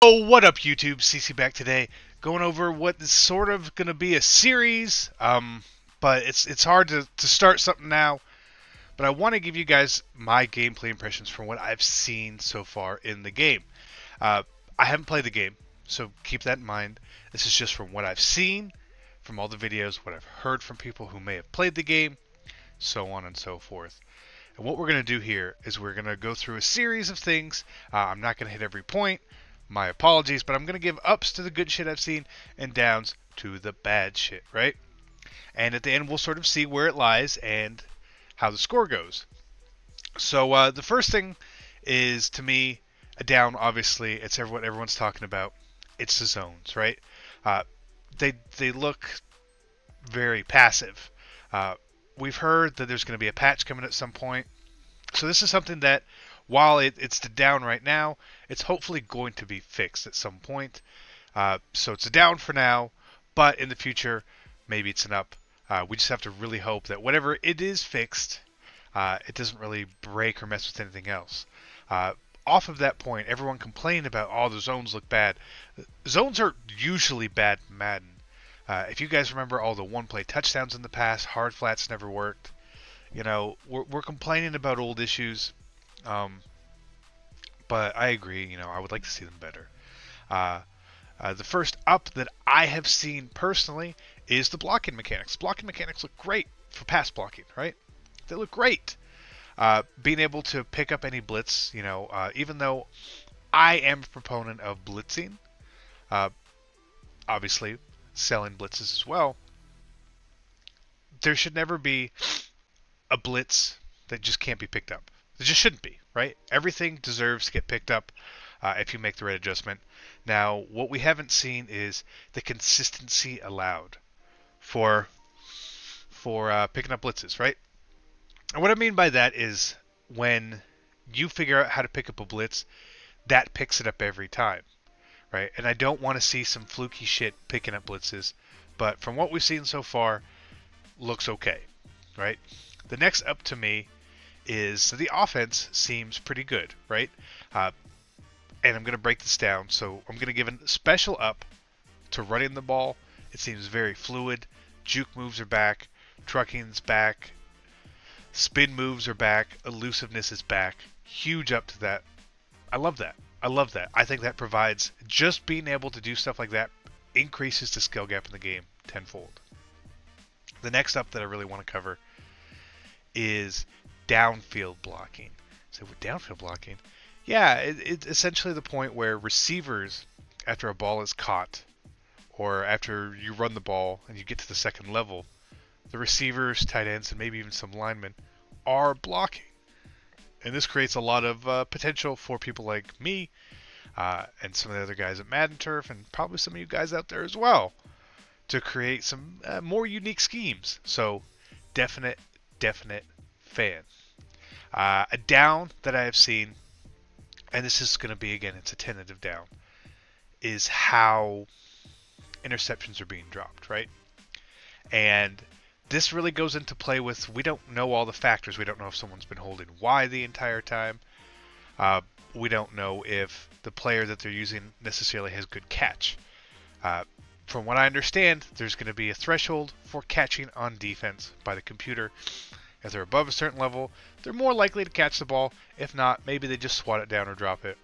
Oh, what up, YouTube? CC back today, going over what is sort of going to be a series. But it's hard to start something now. But I want to give you guys my gameplay impressions from what I've seen so far in the game. Uh, I haven't played the game, so keep that in mind. This is just from what I've seen, from all the videos, what I've heard from people who may have played the game, so on and so forth. And what we're going to do here is we're going to go through a series of things. I'm not going to hit every point. My apologies, but I'm going to give ups to the good shit I've seen and downs to the bad shit, right? And at the end, we'll sort of see where it lies and how the score goes. So the first thing is, to me, a down, obviously. It's what everyone's talking about. It's the zones, right? Uh, they look very passive. We've heard that there's going to be a patch coming at some point. So this is something that, while it's the down right now, it's hopefully going to be fixed at some point. So it's a down for now, but in the future, maybe it's an up. We just have to really hope that whatever it is fixed, it doesn't really break or mess with anything else. Off of that point, everyone complained about, oh, the zones look bad. Zones are usually bad in Madden. If you guys remember all the one-play touchdowns in the past, hard flats never worked. You know, we're complaining about old issues, but I agree. You know, I would like to see them better. The first up that I have seen personally is the blocking mechanics. Blocking mechanics look great for pass blocking, right? They look great. Being able to pick up any blitz, you know, even though I am a proponent of blitzing, obviously selling blitzes as well, there should never be a blitz that just can't be picked up. It just shouldn't be, right? Everything deserves to get picked up if you make the right adjustment. Now, what we haven't seen is the consistency allowed for picking up blitzes, right? And what I mean by that is when you figure out how to pick up a blitz, that picks it up every time, right? And I don't want to see some fluky shit picking up blitzes, but from what we've seen so far, looks okay, right? The next up to me is the offense seems pretty good, right? And I'm going to break this down. So I'm going to give a special up to running the ball. It seems very fluid. Juke moves are back. Trucking's back. Spin moves are back. Elusiveness is back. Huge up to that. I love that. I love that. I think that provides, just being able to do stuff like that increases the skill gap in the game tenfold. The next up that I really want to cover is downfield blocking. So with downfield blocking, yeah, it's essentially the point where receivers, after a ball is caught, or after you run the ball and you get to the second level, the receivers, tight ends, and maybe even some linemen are blocking. And this creates a lot of potential for people like me and some of the other guys at Madden Turf, and probably some of you guys out there as well, to create some more unique schemes. So definite fan. A down that I have seen, and this is going to be, again, it's a tentative down, is how interceptions are being dropped, right? And this really goes into play with, we don't know all the factors. We don't know if someone's been holding Y the entire time. We don't know if the player that they're using necessarily has good catch. From what I understand, there's going to be a threshold for catching on defense by the computer. If they're above a certain level, they're more likely to catch the ball. If not, maybe they just swat it down or drop it.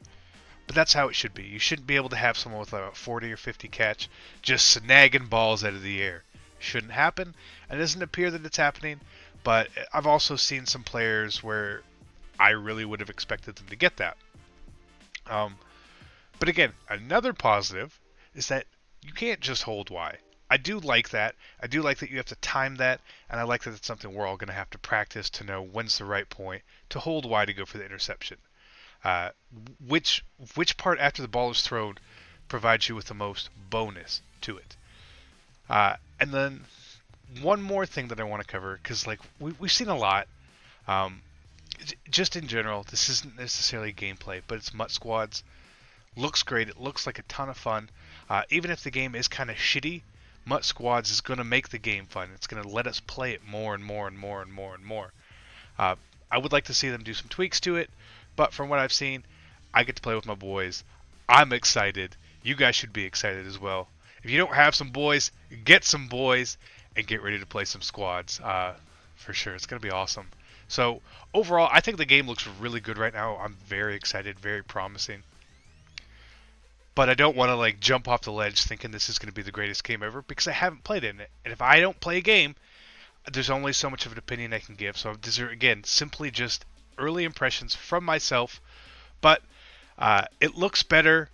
But that's how it should be. You shouldn't be able to have someone with a 40 or 50 catch just snagging balls out of the air. Shouldn't happen. And it doesn't appear that it's happening. But I've also seen some players where I really would have expected them to get that. But again, another positive is that you can't just hold Y. I do like that. I do like that you have to time that, and I like that it's something we're all going to have to practice to know when's the right point to hold Y to go for the interception. Which part after the ball is thrown provides you with the most bonus to it. And then one more thing that I want to cover, because like we've seen a lot. Just in general, this isn't necessarily gameplay, but it's MUT squads. Looks great. It looks like a ton of fun. Even if the game is kind of shitty, MUT squads is going to make the game fun. It's going to let us play it more and more and more and more and more. I would like to see them do some tweaks to it, but from what I've seen, I get to play with my boys. I'm excited. You guys should be excited as well. If you don't have some boys, get some boys and get ready to play some squads. For sure, it's gonna be awesome. So overall, I think the game looks really good right now. I'm very excited, very promising. But I don't want to like jump off the ledge thinking this is going to be the greatest game ever because I haven't played it. And if I don't play a game, there's only so much of an opinion I can give. So these are again simply just early impressions from myself. But it looks better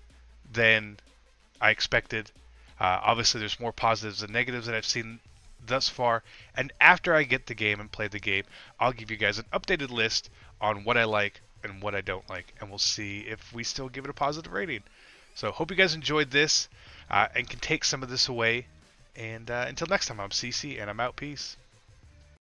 than I expected. Obviously, there's more positives than negatives that I've seen thus far. And after I get the game and play the game, I'll give you guys an updated list on what I like and what I don't like, and we'll see if we still give it a positive rating. So hope you guys enjoyed this and can take some of this away. And until next time, I'm CC and I'm out. Peace.